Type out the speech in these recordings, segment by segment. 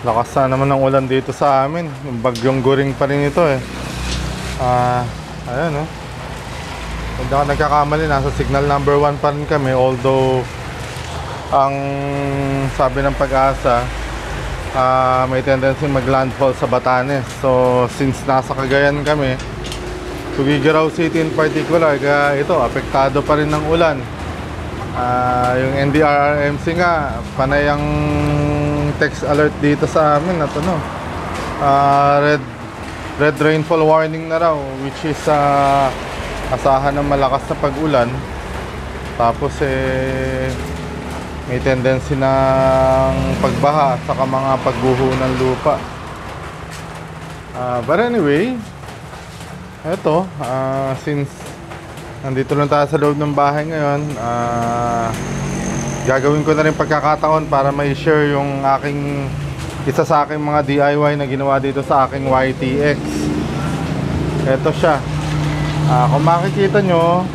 Lakas na naman ng ulan dito sa amin. Yung bagyong Guring pa rin ito eh. Ayan oh. Hindi ako nagkakamali, nasa signal number 1 pa rin kami. Although ang sabi ng Pag-asa, may tendency mag-landfall sa Batanes. So since nasa Cagayan kami, Tuguegarao City in particular, kaya ito, apektado pa rin ng ulan. Yung NDRRMC nga, panay ang text alert dito sa amin at ano, red rainfall warning na raw, which is asahan ng malakas na pag-ulan. Tapos may tendency ng pagbaha at saka mga pagguho ng lupa. But anyway, eto, since nandito lang tayo sa loob ng bahay ngayon, gagawin ko na rin pagkakataon para may share yung aking isa sa aking mga DIY na ginawa dito sa aking YTX. Eto siya. Kung makikita nyo,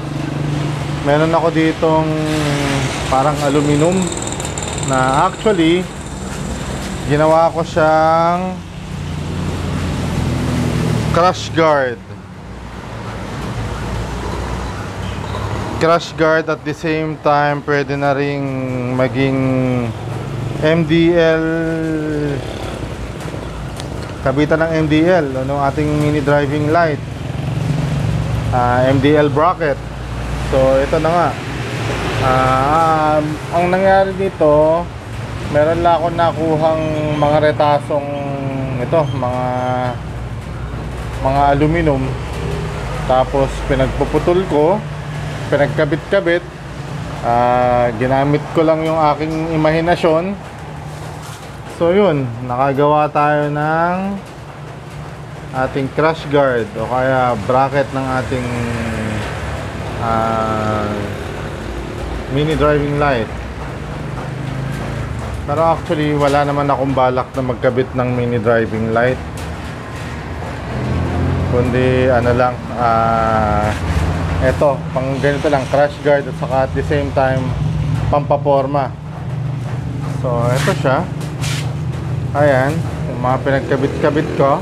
meron ako ditong parang aluminum na actually ginawa ko siyang crash guard. Crash guard, at the same time pwede na ring maging MDL, kabitan ng MDL ano, ating mini driving light, MDL bracket. So ito na nga, ang nangyari dito, meron lang ako nakuhang mga retasong ito, mga aluminum, tapos pinagpuputol ko, pinagkabit-kabit, ginamit ko lang yung aking imahinasyon. So yun, nakagawa tayo ng ating crash guard o kaya bracket ng ating mini driving light. Pero actually wala naman akong balak na magkabit ng mini driving light, kundi ano lang, eto, pang ganito lang, crash guard at saka at the same time pampaporma. So eto siya. Ayan, yung mga pinagkabit-kabit ko.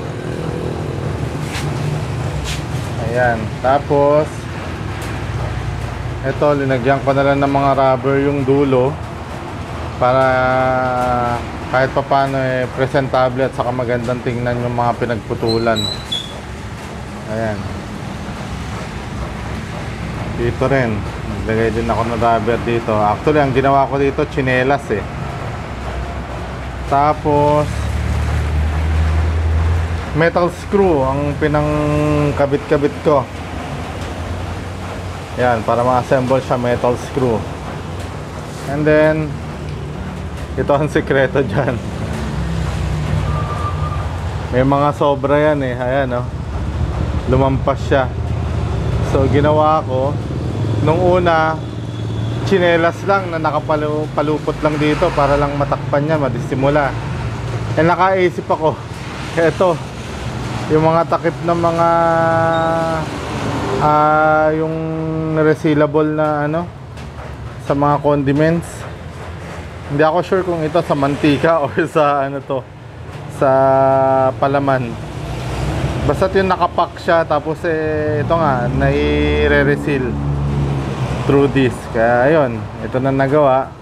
Ayan, tapos eto, linagyan ko na lang ng mga rubber yung dulo para kahit papano presentable at saka magandang tingnan yung mga pinagputulan. Ayan. Dito rin, naglagay din ako ng rubber dito. Actually, ang ginawa ko dito, tsinelas eh. Tapos metal screw ang pinangkabit-kabit ko. Yan, para ma-assemble siya, metal screw. And then ito ang sikreto dyan. May mga sobra yan eh. Ayan oh, lumampas siya. So ginawa ko, nung una tsinelas lang na nakapalupot lang dito para lang matakpan niya, madisimula. Nakaisip ako, eto, yung mga takip ng mga yung resealable na ano, sa mga condiments. Hindi ako sure kung ito sa mantika or sa ano to, sa palaman. Basta yung nakapack siya, tapos ito nga, nai-re-reseal through this. Kaya ayun, ito na nagawa.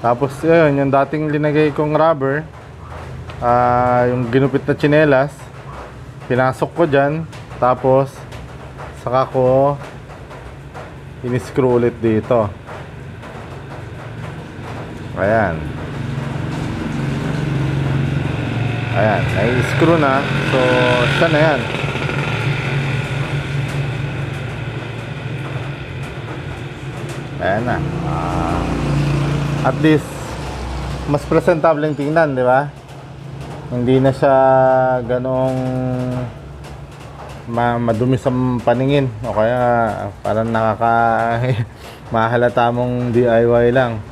Tapos ayun, yung dating linagay kong rubber, yung ginupit na tsinelas, pinasok ko dyan. Tapos saka ko in-screw ulit dito. Ayan. Ayan, nai-screw na. So siya na yan. Ayan na. At least mas presentable yung tingnan, di ba? Hindi na siya ganong madumi sa paningin, o kaya parang mahalata mong DIY lang.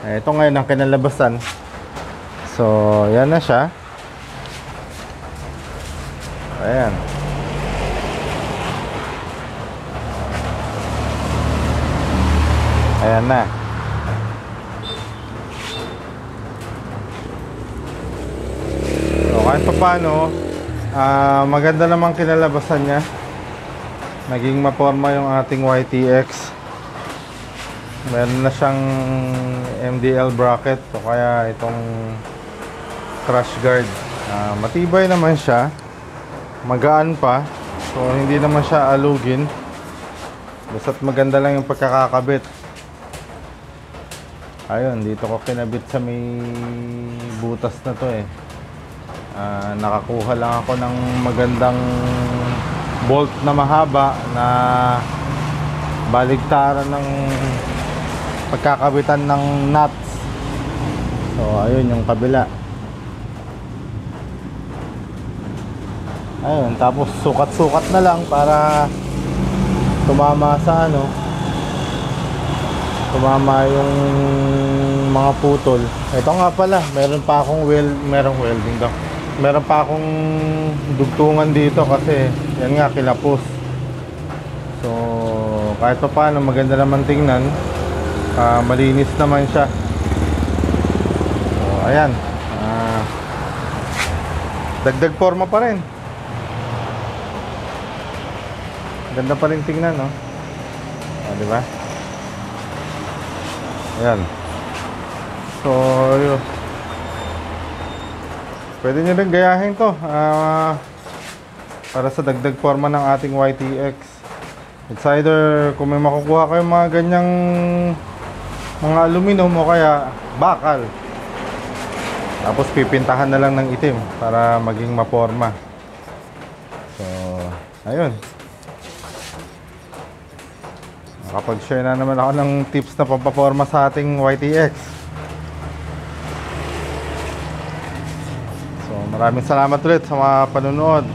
Ito ngayon ang kinalabasan. So yan na siya. Ayan. Ayan na. kahit pa paano, maganda naman kinalabasan niya. Naging maporma yung ating YTX. Meron na siyang MDL bracket o kaya itong crash guard. Matibay naman siya, magaan pa, so hindi naman siya alugin. Basta't maganda lang yung pagkakakabit. Ayun, dito ko kinabit sa may butas na to eh. Nakakuha lang ako ng magandang bolt na mahaba na baligtaran ng pagkakabitan ng nuts. So ayun yung kabila. Ayun, tapos sukat-sukat na lang para tumama sa ano, tumama yung mga putol. Ito nga pala, meron pa akong merong welding daw. Meron pa akong dugtungan dito kasi yan nga kinapos. So kahit pa paano maganda naman tingnan, malinis naman siya. So ayan, dagdag forma pa rin. Ganda pa rin tingnan, no? Di ba? Ayan. So yun, pwede nyo rin gayahin to para sa dagdag forma ng ating YTX. It's either kung may makukuha kayong mga ganyang mga aluminum o kaya bakal, tapos pipintahan na lang ng itim para maging maporma. So ayun, nakapag-share na naman ako ng tips na pampaporma sa ating YTX. Maraming salamat ulit sa mga panunood.